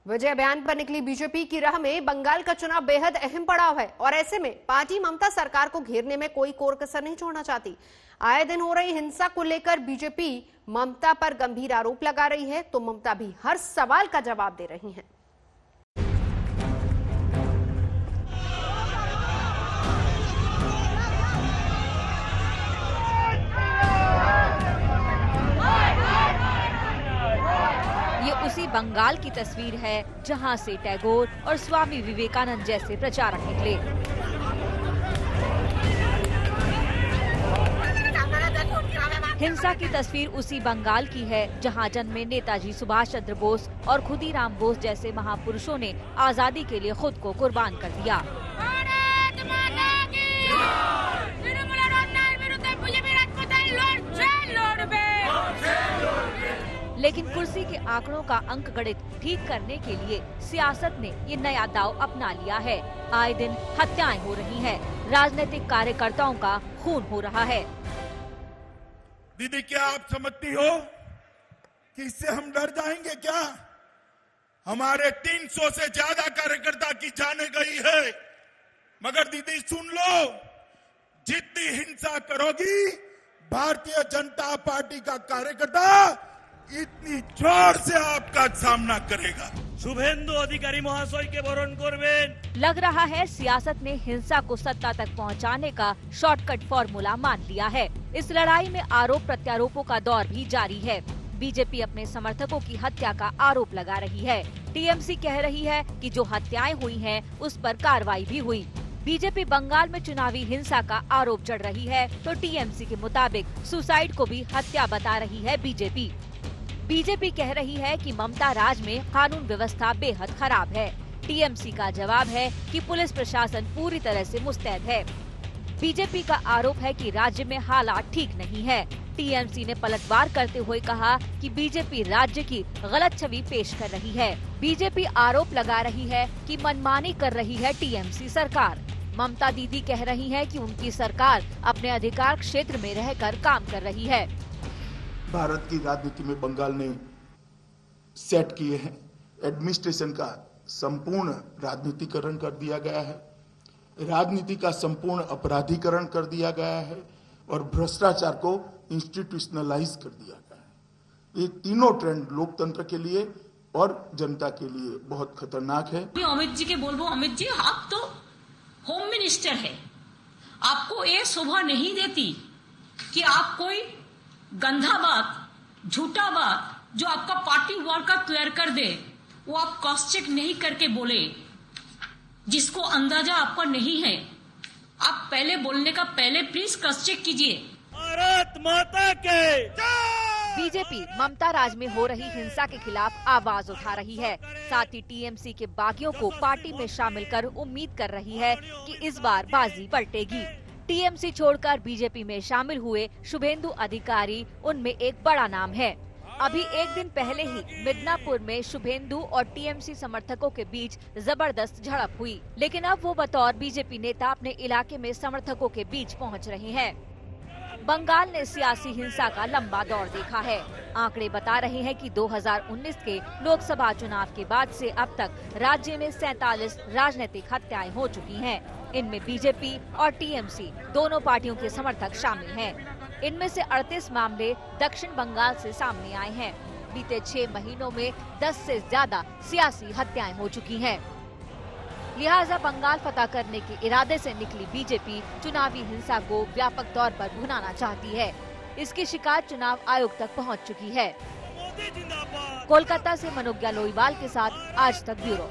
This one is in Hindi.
विजय बयान पर निकली बीजेपी की राह में बंगाल का चुनाव बेहद अहम पड़ाव है और ऐसे में पार्टी ममता सरकार को घेरने में कोई कोर कसर नहीं छोड़ना चाहती। आए दिन हो रही हिंसा को लेकर बीजेपी ममता पर गंभीर आरोप लगा रही है, तो ममता भी हर सवाल का जवाब दे रही हैं। ये उसी बंगाल की तस्वीर है जहां से टैगोर और स्वामी विवेकानंद जैसे प्रचारक निकले। हिंसा की तस्वीर उसी बंगाल की है जहां जन्मे नेताजी सुभाष चंद्र बोस और खुदीराम बोस जैसे महापुरुषों ने आजादी के लिए खुद को कुर्बान कर दिया। लेकिन कुर्सी के आंकड़ों का अंक गणित ठीक करने के लिए सियासत ने ये नया दाव अपना लिया है। आए दिन हत्याएं हो रही हैं, राजनीतिक कार्यकर्ताओं का खून हो रहा है। दीदी, क्या आप समझती हो कि इससे हम डर जाएंगे क्या? हमारे 300 से ज्यादा कार्यकर्ता की जाने गई है, मगर दीदी सुन लो, जितनी हिंसा करोगी भारतीय जनता पार्टी का कार्यकर्ता इतनी जोर से आपका सामना करेगा। शुभेंदु अधिकारी महाशय के वरण करबेन। लग रहा है सियासत ने हिंसा को सत्ता तक पहुंचाने का शॉर्टकट फॉर्मूला मान लिया है। इस लड़ाई में आरोप प्रत्यारोपों का दौर भी जारी है। बीजेपी अपने समर्थकों की हत्या का आरोप लगा रही है। टीएमसी कह रही है कि जो हत्याएं हुई हैं, उस पर कार्रवाई भी हुई। बीजेपी बंगाल में चुनावी हिंसा का आरोप जड़ रही है, तो टीएमसी के मुताबिक सुसाइड को भी हत्या बता रही है बीजेपी। बीजेपी कह रही है कि ममता राज में कानून व्यवस्था बेहद खराब है। टीएमसी का जवाब है कि पुलिस प्रशासन पूरी तरह से मुस्तैद है। बीजेपी का आरोप है कि राज्य में हालात ठीक नहीं है। टीएमसी ने पलटवार करते हुए कहा कि बीजेपी राज्य की गलत छवि पेश कर रही है। बीजेपी आरोप लगा रही है कि मनमानी कर रही है टीएमसी सरकार। ममता दीदी कह रही है कि उनकी सरकार अपने अधिकार क्षेत्र में रहकर काम कर रही है। भारत की राजनीति में बंगाल ने सेट किए हैं। एडमिनिस्ट्रेशन का संपूर्ण राजनीतिकरण कर दिया गया है, राजनीति का संपूर्ण अपराधीकरण कर दिया गया है और भ्रष्टाचार को इंस्टीट्यूशनलाइज कर दिया गया है। ये तीनों ट्रेंड लोकतंत्र के लिए और जनता के लिए बहुत खतरनाक है। अमित जी के बोलबो, अमित जी आप तो होम मिनिस्टर है, आपको ये शोभा नहीं देती कि आप कोई गंदा बात, झूठा बात जो आपका पार्टी वर्कर तैयार कर दे, वो आप क्रॉस चेक नहीं करके बोले, जिसको अंदाजा आपका नहीं है। आप पहले बोलने का पहले प्लीज क्रॉस चेक कीजिए। भारत माता के। बीजेपी ममता राज में हो रही हिंसा के खिलाफ आवाज उठा रही है। साथ ही टीएमसी के बागियों को पार्टी में शामिल कर उम्मीद कर रही है कि इस बार बाजी पलटेगी। टीएमसी छोड़कर बीजेपी में शामिल हुए शुभेंदु अधिकारी उनमें एक बड़ा नाम है। अभी एक दिन पहले ही मिदनापुर में शुभेंदु और टीएमसी समर्थकों के बीच जबरदस्त झड़प हुई, लेकिन अब वो बतौर बीजेपी नेता अपने इलाके में समर्थकों के बीच पहुंच रहे हैं। बंगाल ने सियासी हिंसा का लंबा दौर देखा है। आंकड़े बता रहे हैं कि 2019 के लोकसभा चुनाव के बाद से अब तक राज्य में 47 राजनीतिक हत्याएं हो चुकी हैं। इनमें बीजेपी और टीएमसी दोनों पार्टियों के समर्थक शामिल हैं। इनमें से 38 मामले दक्षिण बंगाल से सामने आए हैं। बीते 6 महीनों में 10 से ज्यादा सियासी हत्याएं हो चुकी हैं। लिहाजा बंगाल फतह करने के इरादे से निकली बीजेपी चुनावी हिंसा को व्यापक तौर पर भुनाना चाहती है। इसकी शिकायत चुनाव आयोग तक पहुंच चुकी है। कोलकाता से मनोज्ञा लोईवाल के साथ आज तक ब्यूरो।